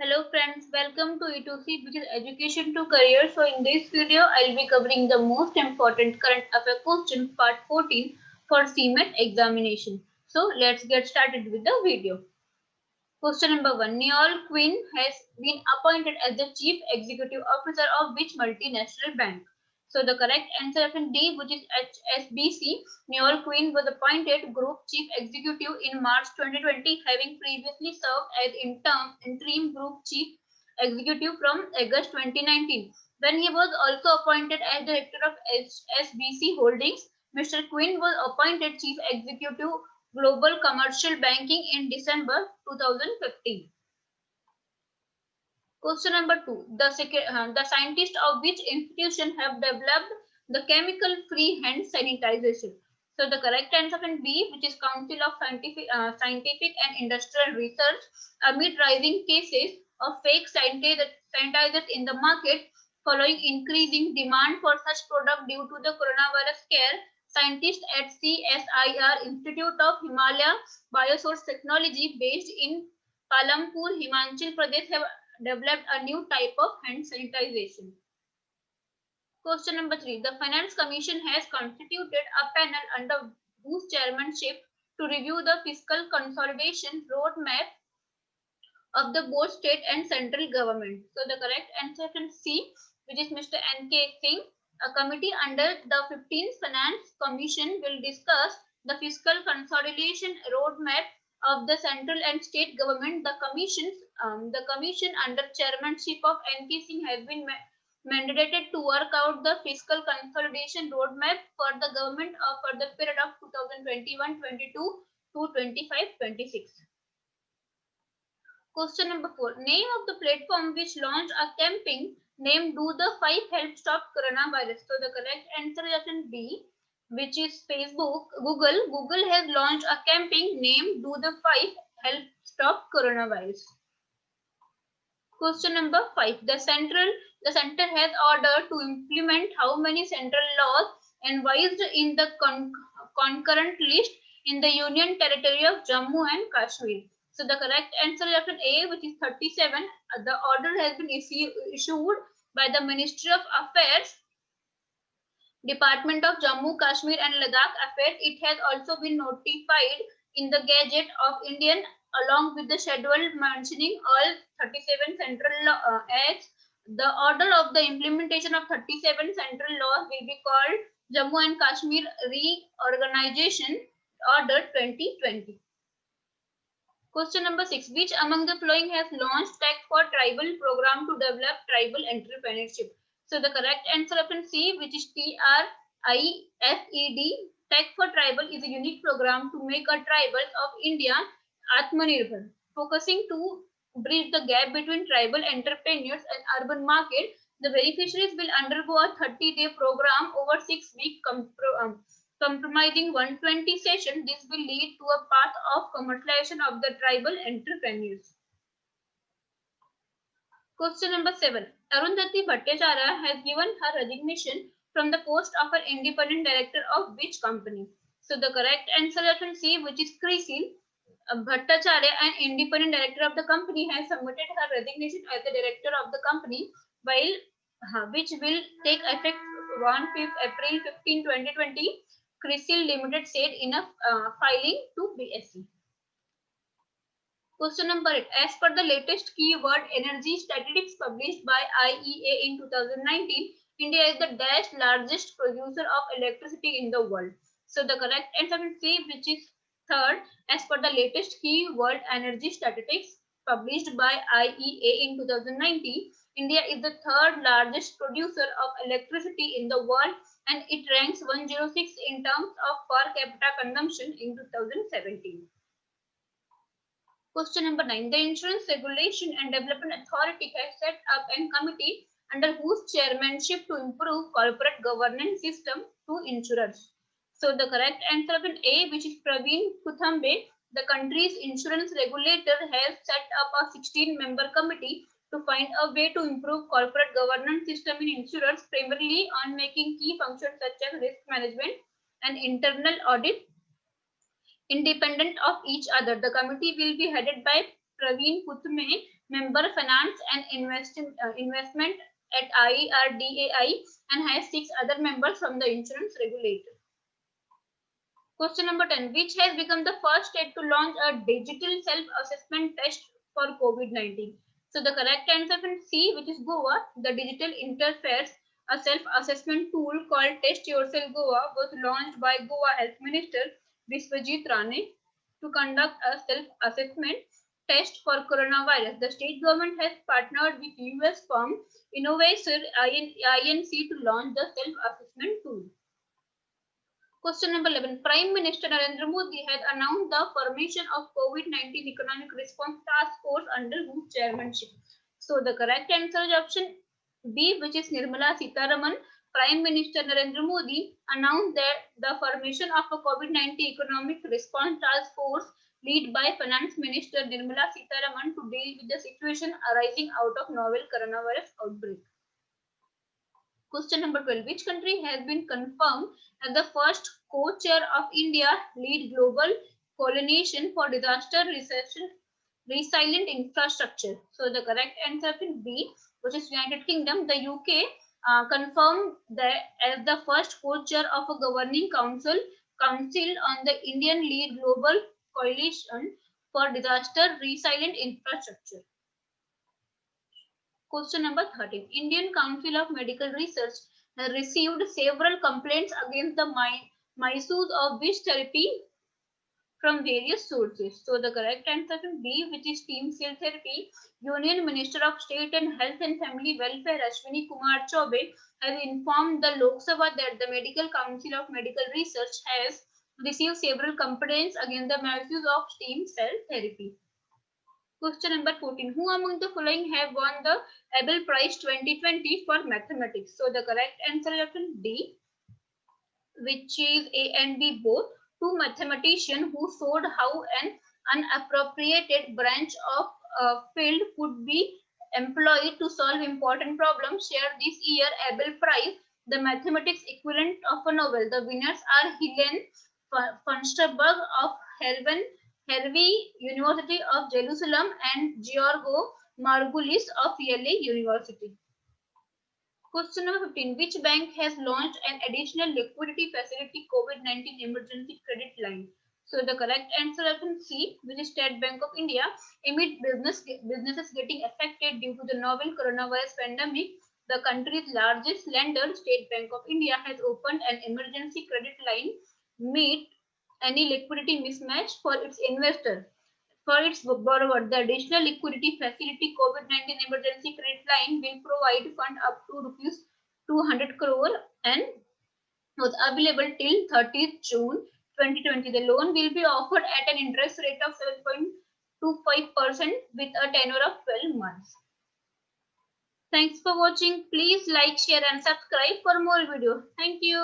Hello friends, welcome to E2C, which is Education to Career. So in this video, I'll be covering the most important current affair question part 14 for CMET examination. So let's get started with the video. Question number 1. Neol Quinn has been appointed as the Chief Executive Officer of which multinational bank? So the correct answer option D, which is HSBC. Neol Quinn was appointed Group Chief Executive in March 2020, having previously served as interim Group Chief Executive from August 2019. When he was also appointed as Director of HSBC Holdings, Mr. Quinn was appointed Chief Executive Global Commercial Banking in December 2015. Question number 2. The scientists of which institution have developed the chemical-free hand sanitization? So the correct answer is B, which is Council of Scientific and Industrial Research. Amid rising cases of fake sanitizers in the market following increasing demand for such products due to the coronavirus scare, scientists at CSIR Institute of Himalaya Biosource Technology based in Palampur, Himachal Pradesh have developed a new type of hand sanitization. Question number 3. The Finance Commission has constituted a panel under whose chairmanship to review the fiscal consolidation roadmap of the both state and central government. So the correct answer is C, which is Mr. N.K. Singh. A committee under the 15th Finance Commission will discuss the fiscal consolidation roadmap of the central and state government. The commission under chairmanship of N.K. Singh has been mandated to work out the fiscal consolidation roadmap for the government for the period of 2021-22 to 25-26. Question number 4. Name of the platform which launched a campaign named Do the 5 Help Stop Coronavirus. So the correct answer is option B, which is Facebook. Google has launched a campaign named Do the 5 Help Stop Coronavirus. Question number 5. The center has ordered to implement how many central laws advised in the concurrent list in the Union Territory of Jammu and Kashmir. So the correct answer is option A, which is 37. The order has been issued by the Ministry of Affairs, Department of Jammu, Kashmir and Ladakh Affairs. It has also been notified in the Gazette of Indian along with the schedule mentioning all 37 central acts. The order of the implementation of 37 central laws will be called Jammu and Kashmir Reorganization Order 2020. Question number 6. Which among the following has launched Tech for Tribal program to develop tribal entrepreneurship? So the correct answer option C, which is TRIFED. Tech for Tribal is a unique program to make a tribal of India Atmanirbhar, focusing to bridge the gap between tribal entrepreneurs and urban market. The beneficiaries will undergo a 30-day program over 6 weeks compromising 120 sessions. This will lead to a path of commercialization of the tribal entrepreneurs. Question number 7. Arundhati Bhattacharya has given her resignation from the post of an independent director of which company? So the correct answer is option C, which is CRISIL. Bhattacharya, an independent director of the company, has submitted her resignation as the director of the company, which will take effect on April 15, 2020. CRISIL Limited said in a filing to BSE. Question number 8. As per the latest keyword energy statistics published by IEA in 2019, India is the largest producer of electricity in the world. So the correct answer is C, which is third. As per the latest keyword energy statistics published by IEA in 2019, India is the third largest producer of electricity in the world and it ranks 106 in terms of per capita consumption in 2017. Question number 9. The Insurance Regulation and Development Authority has set up a committee under whose chairmanship to improve corporate governance system to insurers. So the correct answer of an A, which is Praveen Kuthambe. The country's insurance regulator has set up a 16-member committee to find a way to improve corporate governance system in insurers, primarily on making key functions such as risk management and internal audit independent of each other. The committee will be headed by Praveen Kuthambe, member finance and investment at IRDAI, and has 6 other members from the insurance regulator. Question number 10. Which has become the first state to launch a digital self-assessment test for COVID-19? So the correct answer is C, which is Goa. The digital interface, a self-assessment tool called Test Yourself Goa, was launched by Goa Health Minister Biswajit Rane to conduct a self-assessment test for coronavirus. The state government has partnered with US firm Innovator Inc. to launch the self-assessment tool. Question number 11. Prime Minister Narendra Modi has announced the formation of COVID-19 Economic Response Task Force under whose chairmanship? So the correct answer is option B, which is Nirmala Sitharaman. Prime Minister Narendra Modi announced that the formation of a COVID-19 Economic Response Task Force led by Finance Minister Nirmala Sitharaman to deal with the situation arising out of novel coronavirus outbreak. Question number 12. Which country has been confirmed as the first co-chair of India-led global coalition for disaster resilient infrastructure? So the correct answer is B, which is United Kingdom. The UK confirmed that as the first co-chair of a governing council on the Indian-led global coalition for disaster resilient infrastructure. Question number 13. Indian Council of Medical Research has received several complaints against the misuse of wish therapy from various sources. So the correct answer is B, which is stem cell therapy. Union Minister of State and Health and Family Welfare Ashwini Kumar Choube has informed the Lok Sabha that the Medical Council of Medical Research has received several complaints against the misuse of stem cell therapy. Question number 14. Who among the following have won the Abel Prize 2020 for mathematics? So the correct answer is option D, which is A and B both. Two mathematicians who showed how an unappropriated branch of a field could be employed to solve important problems shared this year Abel Prize, the mathematics equivalent of a Nobel. The winners are Helen Funsterberg of Harvey University of Jerusalem and Giorgio Margulis of Yale University. Question number 15. Which bank has launched an additional liquidity facility COVID-19 emergency credit line? So the correct answer is C, which is State Bank of India. Amid businesses getting affected due to the novel coronavirus pandemic, the country's largest lender, State Bank of India, has opened an emergency credit line meet any liquidity mismatch for its investors. For its borrower, the additional liquidity facility COVID-19 emergency credit line will provide fund up to rupees 200 crore and was available till 30th June 2020. The loan will be offered at an interest rate of 7.25% with a tenure of 12 months. Thanks for watching. Please like, share and subscribe for more videos. Thank you.